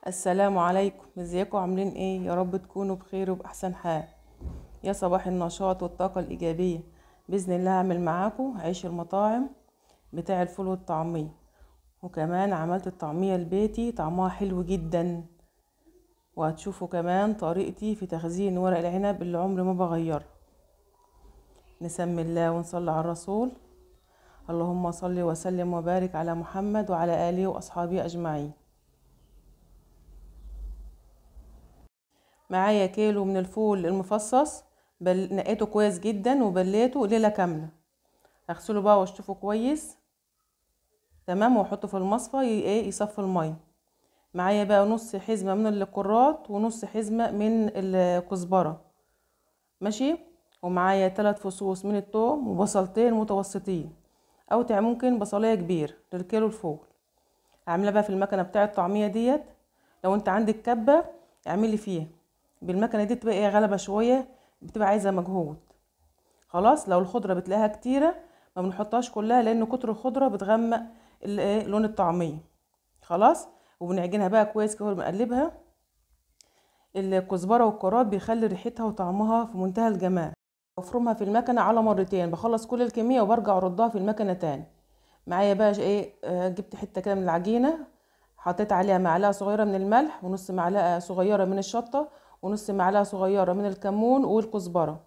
السلام عليكم، ازيكم؟ عاملين ايه؟ يا رب تكونوا بخير وبأحسن حال. يا صباح النشاط والطاقة الإيجابية. بإذن الله هعمل معاكم عيش المطاعم بتاع الفول والطعمية، وكمان عملت الطعمية البيتي طعمها حلو جدا. وهتشوفوا كمان طريقتي في تخزين ورق العنب اللي عمري ما بغيرها. نسمي الله ونصلي على الرسول. اللهم صل وسلم وبارك على محمد وعلى آله وأصحابه أجمعين. معايا كيلو من الفول المفصص، نقيته كويس جدا وبليته ليلة كاملة. هغسله بقى واشطفه كويس تمام، واحطه في المصفى يصفي المية. معايا بقى نص حزمة من الكرات ونص حزمة من الكزبرة، ماشي. ومعايا 3 فصوص من الثوم وبصلتين متوسطين، او ممكن بصلايه كبير للكيلو الفول. هعملها بقى في المكنه بتاعه الطعميه ديت. لو انت عندك كبه اعملي فيها بالمكنه دي، تبقى غلبه شويه، بتبقى عايزه مجهود. خلاص، لو الخضره بتلاقيها كتيره ما بنحطهاش كلها، لان كتر الخضره بتغمق لون الطعميه. خلاص، وبنعجنها بقى كويس كده وبنقلبها. الكزبره والكرات بيخلي ريحتها وطعمها في منتهى الجمال. بفرمها في المكنه على مرتين، بخلص كل الكميه وبرجع اردها في المكنه تاني. معايا بقى جبت حته كده من العجينه، حطيت عليها معلقه صغيره من الملح ونص معلقه صغيره من الشطه ونص معلقه صغيره من الكمون والكزبره.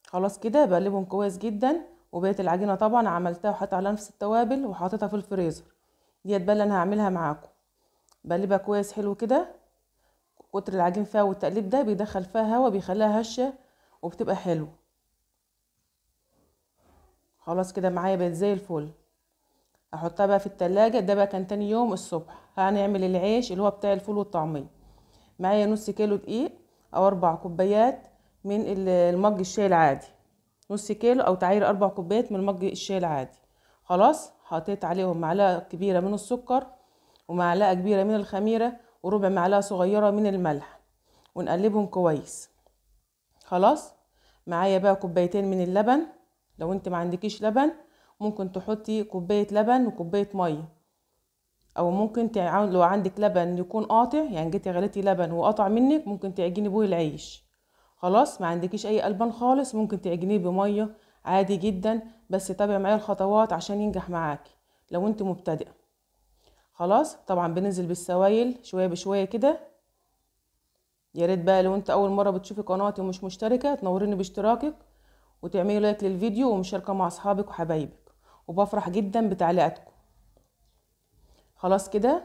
خلاص كده بقلبهم كويس جدا. وبقيه العجينه طبعا عملتها وحطيت عليها نفس التوابل وحطيتها في الفريزر. ديت بقى اللي انا هعملها معاكم. بقلبها كويس حلو كده. كتر العجين فيها والتقليب ده بيدخل فيها هوا، بيخليها هشه وبتبقى حلو. خلاص كده معايا بقت زي الفل. هحطها بقى في التلاجة. ده بقى كان تاني يوم الصبح هنعمل العيش اللي هو بتاع الفول والطعمية. معايا نص كيلو دقيق او 4 كوبايات من المج الشاي العادي. نص كيلو او تعاير 4 كوبايات من المج الشاي العادي. خلاص، حطيت عليهم معلقة كبيرة من السكر ومعلقة كبيرة من الخميرة وربع معلقة صغيرة من الملح، ونقلبهم كويس. خلاص، معايا بقى كوبايتين من اللبن. لو انت ما عندكيش لبن ممكن تحطي كوباية لبن وكوباية مية، او ممكن لو عندك لبن يكون قاطع، يعني جيتي غليتي لبن وقطع منك ممكن تعجني بيه العيش. خلاص، ما عندكيش اي البان خالص ممكن تعجنيه بمية عادي جدا، بس تابعي معايا الخطوات عشان ينجح معاكي لو انت مبتدئة. خلاص، طبعا بننزل بالسوائل شوية بشوية كده. يا ريت بقى لو انت اول مرة بتشوفي قناتي ومش مشتركة تنوريني باشتراكك وتعملي لايك للفيديو ومشاركة مع اصحابك وحبايبك، وبفرح جدا بتعليقاتكم. خلاص كده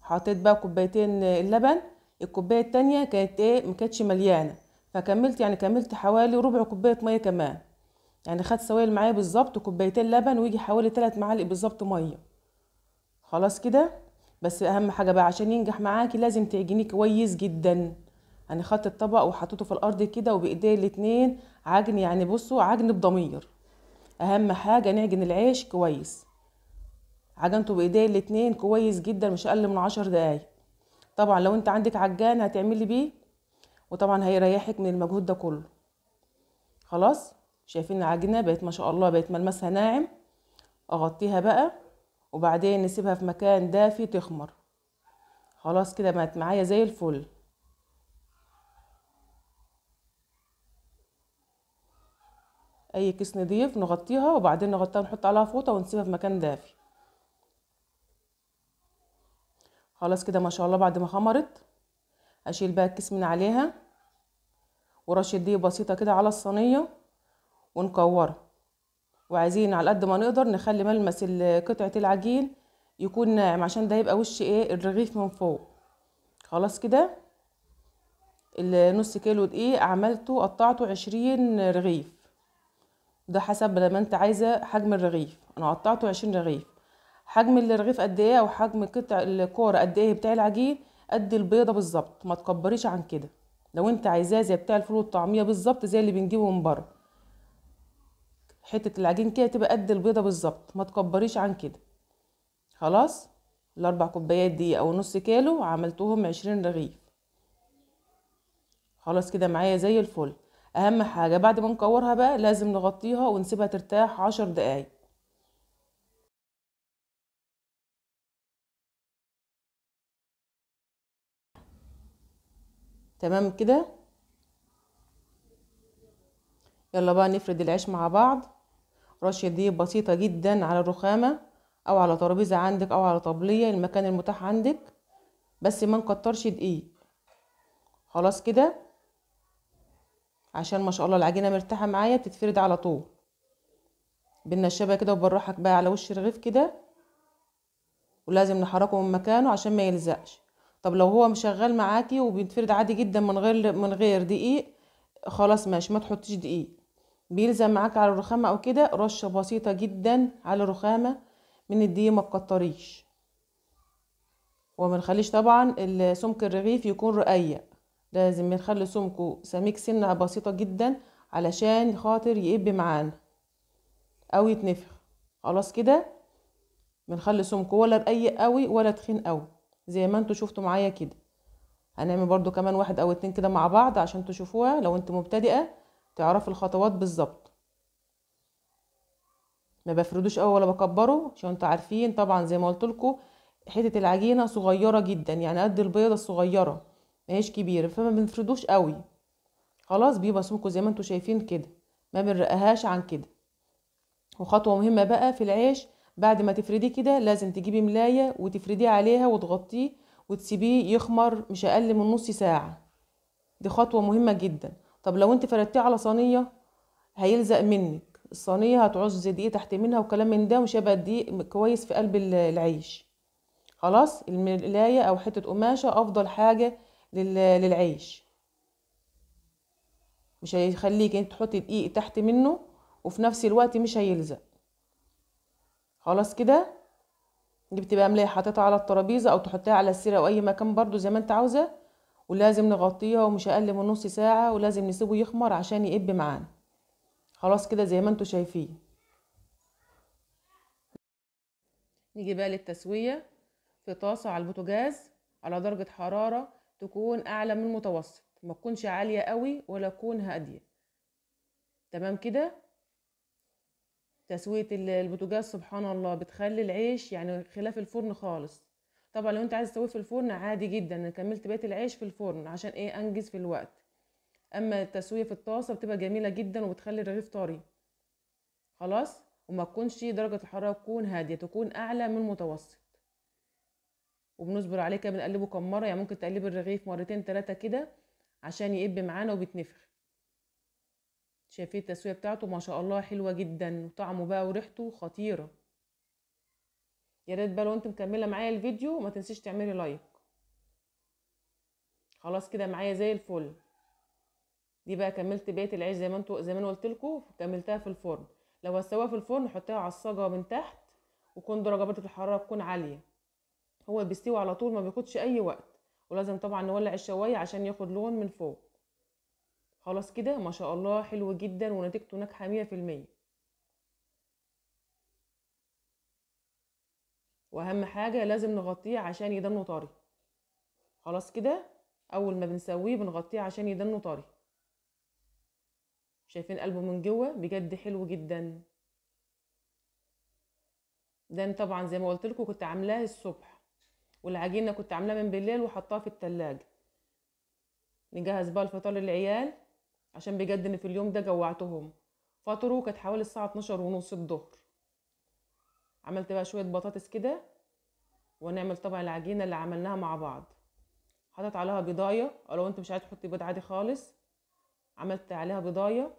حطيت بقى كوبايتين اللبن. الكوبايه التانية كانت ما كانتش مليانه، فكملت، يعني كملت حوالي ربع كوبايه ميه كمان. يعني خد سوائل معايا بالظبط كوبايتين لبن ويجي حوالي 3 معالق بالظبط ميه. خلاص كده. بس اهم حاجه بقى عشان ينجح معاكي لازم تعجنيه كويس جدا. انا خدت الطبق وحطيته في الارض كده وبايديا الاتنين عجن، يعني بصوا عجن بضمير. اهم حاجه نعجن العيش كويس. عجنته بايديا الاتنين كويس جدا، مش اقل من 10 دقايق. طبعا لو انت عندك عجان هتعملي بيه، وطبعا هيريحك من المجهود ده كله. خلاص، شايفين العجينه بقت ما شاء الله، بقت ملمسها ناعم. اغطيها بقى وبعدين نسيبها في مكان دافي تخمر. خلاص كده بقت معايا زي الفل. اي كيس نضيف نغطيها وبعدين نغطيها ونحط عليها فوطه ونسيبها في مكان دافي. خلاص كده ما شاء الله بعد ما خمرت اشيل بقى الكيس من عليها ورشه دي بسيطه كده على الصينيه ونكورها. وعايزين على قد ما نقدر نخلي ملمس قطعة العجين يكون ناعم عشان ده يبقى وش الرغيف من فوق. خلاص كده. النص كيلو دقيق عملته قطعته 20 رغيف. ده حسب لما انت عايزة حجم الرغيف. انا قطعته 20 رغيف. حجم الرغيف قد ايه او حجم قطع الكورة قد ايه بتاع العجين قد البيضة بالظبط، ما تكبريش عن كده. لو انت عايزاه زي بتاع الفول والطعمية بالظبط زي اللي بنجيبه من بره، حتة العجين كده تبقى قد البيضة بالظبط، ما تكبريش عن كده. خلاص، ال4 كوبايات دي او نص كيلو عملتهم 20 رغيف. خلاص كده معايا زي الفل. اهم حاجة بعد ما نكورها بقى لازم نغطيها ونسيبها ترتاح 10 دقايق. تمام كده. يلا بقى نفرد العيش مع بعض. رشة دي بسيطة جدا على الرخامة او على ترابيزة عندك او على طبلية، المكان المتاح عندك، بس ما نكترش دقيق. خلاص كده، عشان ما شاء الله العجينة مرتاحة معايا بتتفرد على طول. بالنشابة كده وبالراحة بقى على وش الرغيف كده، ولازم نحركه من مكانه عشان ما يلزقش. طب لو هو مشغل معاكي وبيتفرد عادي جدا من غير دقيق، خلاص ماشي، ما تحطيش دقيق. بيلزق معاك على الرخامة او كده، رشة بسيطة جدا على الرخامة من الدقيق، ما تكتريش. وما نخليش طبعا سمك الرغيف يكون رقيق، لازم نخلي سمكه سميك سنة بسيطة جدا علشان خاطر يقب معانا او يتنفخ. خلاص كده، بنخلي سمكه ولا رقيق قوي ولا تخين قوي، زي ما انتوا شفتوا معايا كده. هنعمل برضو كمان واحد او اتنين كده مع بعض عشان تشوفوها، لو انت مبتدئة تعرفي الخطوات بالظبط. ما بفردوش قوي ولا بكبره، عشان انتوا عارفين طبعا زي ما قلت لكم حته العجينه صغيره جدا، يعني قد البيضه الصغيره، ماهيش كبيره، فما بنفردوش قوي. خلاص بيبقى سمكه زي ما انتوا شايفين كده، ما بنرقهاش عن كده. وخطوه مهمه بقى في العيش، بعد ما تفرديه كده لازم تجيبي ملايه وتفرديه عليها وتغطيه وتسيبيه يخمر مش اقل من نص ساعه. دي خطوه مهمه جدا. طب لو انت فردتيه على صينيه هيلزق منك الصينيه، هتعوز دقيق تحت منها وكلام من ده، مش هيبقى الدقيق كويس في قلب العيش. خلاص، الملايه او حته قماشه افضل حاجه للعيش، مش هيخليك انت تحطي دقيق تحت منه وفي نفس الوقت مش هيلزق. خلاص كده، دي بتبقى ملايه حاططها على الترابيزه او تحطيها على السيره او اي مكان برضو زي ما انت عاوزه. ولازم نغطيها ومش اقل من نص ساعه، ولازم نسيبه يخمر عشان يقب معانا. خلاص كده زي ما انتوا شايفين. نيجي بقى للتسويه. في طاسه على البوتاجاز على درجه حراره تكون اعلى من المتوسط، ما تكونش عاليه قوي ولا تكون هاديه. تمام كده. تسويه البوتاجاز سبحان الله بتخلي العيش يعني خلاف الفرن خالص. طبعا لو انت عايز تسويه في الفرن عادي جدا، انا كملت بقيه العيش في الفرن عشان ايه انجز في الوقت. اما التسويه في الطاسه بتبقى جميله جدا وبتخلي الرغيف طري. خلاص، وما تكونش درجه الحراره تكون هاديه، تكون اعلى من المتوسط. وبنصبر عليه كده، بنقلبه كم مره، يعني ممكن تقلبي الرغيف مرتين ثلاثه كده عشان يقب معانا وبيتنفخ. شايفين التسويه بتاعته ما شاء الله حلوه جدا، وطعمه بقى وريحته خطيره. يا ريت بقى لو انت مكمله معايا الفيديو ما تنسيش تعملي لايك. خلاص كده معايا زي الفل. دي بقى كملت بقيه العيش زي ما انا قلت لكم، كملتها في الفرن. لو هتسويها في الفرن حطيها على الصاجه من تحت، وكون درجه الحراره تكون عاليه. هو بيستوي على طول، ما بياخدش اي وقت. ولازم طبعا نولع الشوايه عشان ياخد لون من فوق. خلاص كده ما شاء الله حلو جدا ونتيجته ناجحه 100%. واهم حاجه لازم نغطيه عشان يدنه طري. خلاص كده، اول ما بنسويه بنغطيه عشان يدنه طري. شايفين قلبه من جوه بجد حلو جدا. ده طبعا زي ما قلت لكم كنت عاملاه الصبح، والعجينه كنت عاملاها من بالليل وحطاها في التلاجة. نجهز بقى الفطار للعيال، عشان بجد ان في اليوم ده جوعتهم. فطروا كانت حوالي الساعه 12 ونص الظهر. عملت بقى شويه بطاطس كده، ونعمل طبعا العجينه اللي عملناها مع بعض. حطيت عليها بيضايه، او لو انت مش عايز تحطي بيض عادي خالص. عملت عليها بيضايه.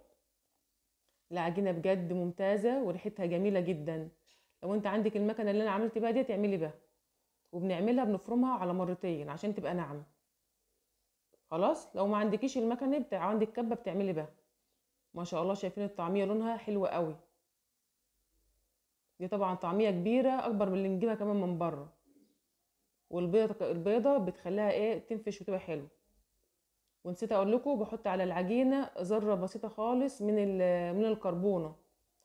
العجينه بجد ممتازه وريحتها جميله جدا. لو انت عندك المكنه اللي انا عملت بيها دي تعملي بها. وبنعملها بنفرمها على مرتين عشان تبقى ناعمه. خلاص، لو ما عندكيش المكنه بتاع عندك كبه بتعملي بها. ما شاء الله شايفين الطعميه لونها حلو قوي. دي طبعا طعميه كبيره اكبر من اللي نجيبها كمان من بره. البيضه بتخليها ايه تنفش وتبقى حلو. ونسيت اقول لكم بحط على العجينه ذره بسيطه خالص من الكربونه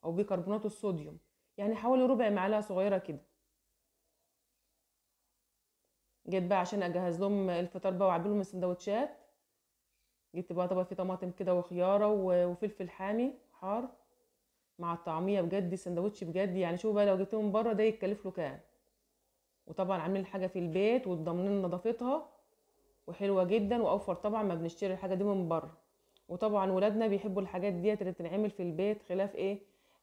او بيكربونات الصوديوم، يعني حوالي ربع معلقه صغيره كده. جيت بقى عشان اجهز لهم الفطار بقى واعمل لهم السندوتشات. جبت بقى طبق فيه طماطم كده وخياره وفلفل حامي حار مع الطعميه. بجد السندوتش بجد يعني شوفوا بقى لو جبتوه من بره ده يتكلف له كام. وطبعا عاملين حاجه في البيت وضامنين نظافتها. وحلوه جدا واوفر طبعا ما بنشتري الحاجه دي من بره. وطبعا ولادنا بيحبوا الحاجات ديت اللي بتتعمل في البيت، خلاف ايه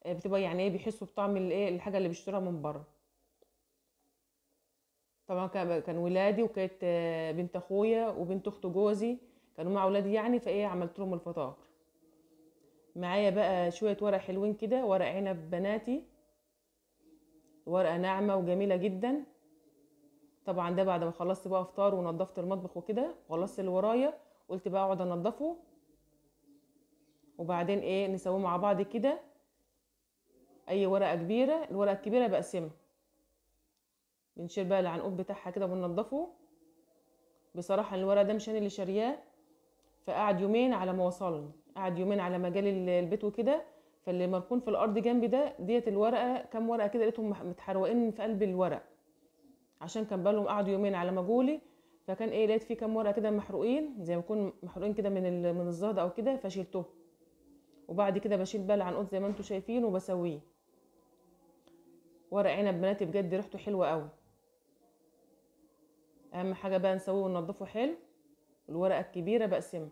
بتبقى يعني ايه بيحسوا بطعم الايه الحاجه اللي بيشتروها من بره. طبعا كان ولادي، وكانت بنت اخويا وبنت اخت جوزي كانوا مع ولادي يعني، فايه عملت لهم الفطار. معايا بقى شويه ورق حلوين كده، ورق عنب بناتي، ورقه ناعمه وجميله جدا. طبعا ده بعد ما خلصت بقى افطار ونضفت المطبخ وكده وخلصت اللي ورايا، قلت بقى اقعد انضفه وبعدين ايه نسويه مع بعض كده. اي ورقه كبيره، الورقه الكبيره بقسمها، بنشيل بقى العنقود بتاعها كده وننضفه. بصراحه الورق ده مش انا اللي شارياه، فقعد يومين على ما وصلني، قعد يومين على ما جالي البيت وكده. فاللي مركون في الارض جنبي ده ديت الورقه، كام ورقه كده لقيتهم متحروقين في قلب الورق، عشان كان بالهم قعدوا يومين على ما جولي. فكان ايه لقيت فيه كام ورقه كده محروقين، زي ما يكون محروقين كده من الزهد او كده، فشيلته. وبعد كده بشيل بقى العنقود زي ما انتم شايفين وبسويه. ورق عنب بناتي بجد ريحته حلوه قوي. اهم حاجه بقى نسويه وننضفه حلو. الورقه الكبيره بقسمها.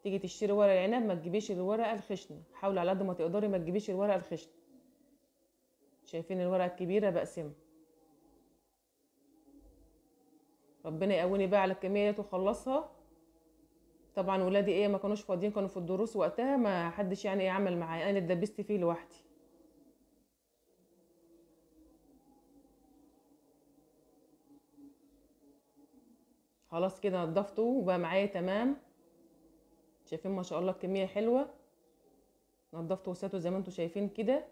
تيجي تشتري ورق العنب ما تجيبيش الورقه الخشنه، حاولي على قد ما تقدري ما تجيبيش الورقه الخشنه. شايفين الورقه الكبيره بقسمها. ربنا يقويني بقى على الكميه دي وخلصها. طبعا ولادي ايه ما كانوش فاضيين، كانوا في الدروس وقتها، ما حدش يعني ايه عمل معايا، انا اتدبست فيه لوحدي. خلاص كده نضفته وبقى معايا تمام. شايفين ما شاء الله الكميه حلوه. نضفته وساته زي ما انتم شايفين كده.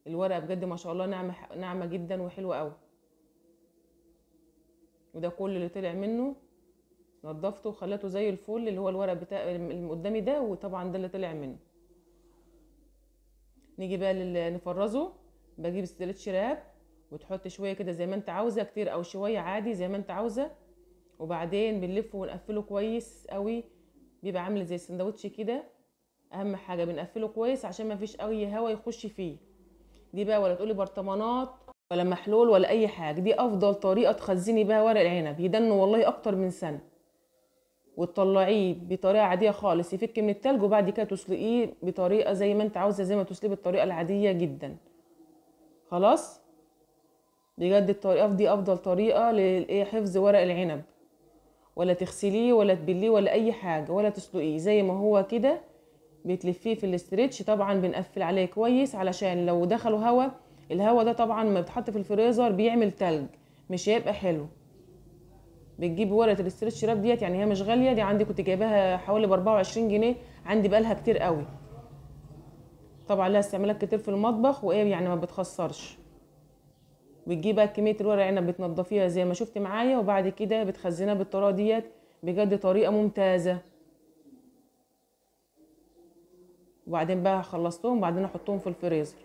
الورقه بجد ما شاء الله ناعمه ناعمه جدا وحلوه قوي. وده كل اللي طلع منه. نضفته وخليته زي الفل، اللي هو الورق بتاع اللي قدامي ده، وطبعا ده اللي طلع منه. نيجي بقى نفرزه. بجيب استرتش راب وتحط شويه كده زي ما انت عاوزه، كتير او شويه عادي زي ما انت عاوزه. وبعدين بنلفه ونقفله كويس قوي، بيبقى عامل زي السندوتش كده. اهم حاجه بنقفله كويس عشان ما فيش اي هوا يخش فيه. دي بقى ولا تقولي برطمانات ولا محلول ولا اي حاجه، دي افضل طريقه تخزني بيها ورق العنب، يدن والله اكتر من سنه. وتطلعيه بطريقه عاديه خالص يفك من التلج، وبعد كده تسلقيه بطريقه زي ما انت عاوزه، زي ما تسلقيه بالطريقه العاديه جدا. خلاص. بجد الطريقه دي افضل طريقه لحفظ ورق العنب. ولا تغسليه ولا تبليه ولا اي حاجه ولا تسلقيه، زي ما هو كده بتلفيه في الاسترتش. طبعا بنقفل عليه كويس علشان لو دخلوا هوا، الهوا ده طبعا ما بتحط في الفريزر بيعمل تلج، مش هيبقى حلو. بتجيبي ورقه الاسترتش راب ديت، يعني هي مش غاليه، دي عندي كنت جايباها حوالي ب 24 جنيه، عندي بقالها كتير قوي. طبعا لها استعمالات كتير في المطبخ وايه يعني ما بتخسرش. بتجيبي بقى كميه الورق عنب بتنضفيها زي ما شفت معايا، وبعد كده بتخزنها بالطريقه ديت. بجد طريقه ممتازه. وبعدين بقى خلصتهم، وبعدين احطهم في الفريزر.